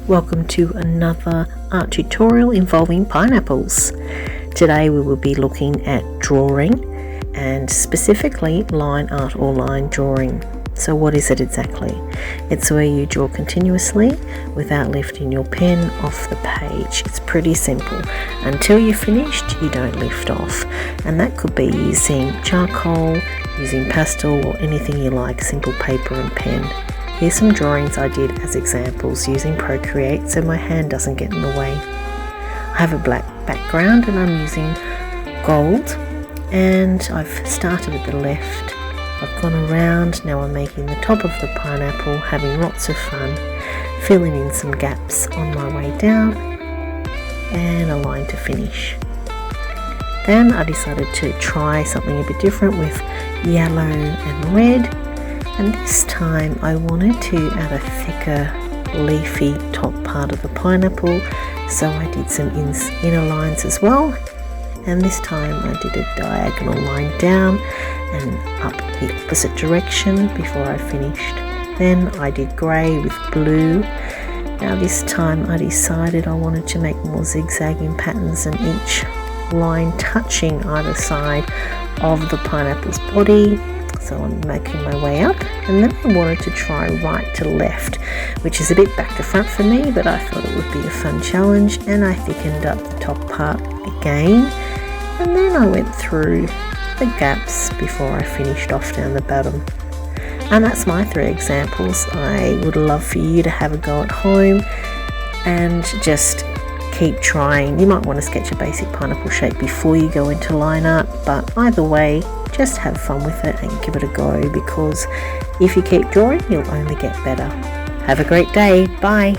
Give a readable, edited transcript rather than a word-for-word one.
Welcome to another art tutorial involving pineapples. Today we will be looking at drawing and specifically line art or line drawing. So what is it exactly? It's where you draw continuously without lifting your pen off the page. It's pretty simple. Until you're finished, you don't lift off. And that could be using charcoal, using pastel or anything you like, simple paper and pen. Here's some drawings I did as examples using Procreate so my hand doesn't get in the way. I have a black background and I'm using gold, and I've started at the left. I've gone around, now I'm making the top of the pineapple, having lots of fun, filling in some gaps on my way down, and a line to finish. Then I decided to try something a bit different with yellow and red, and this time I wanted to add a thicker leafy top part of the pineapple, so I did some inner lines as well. And this time I did a diagonal line down and up the opposite direction before I finished. Then I did grey with blue. Now this time I decided I wanted to make more zigzagging patterns and each line touching either side of the pineapple's body. So I'm making my way up, and then I wanted to try right to left, which is a bit back to front for me, but I thought it would be a fun challenge, and I thickened up the top part again. And then I went through the gaps before I finished off down the bottom. And that's my 3 examples. I would love for you to have a go at home and just keep trying. You might want to sketch a basic pineapple shape before you go into line art, but either way, just have fun with it and give it a go, because if you keep drawing, you'll only get better. Have a great day. Bye.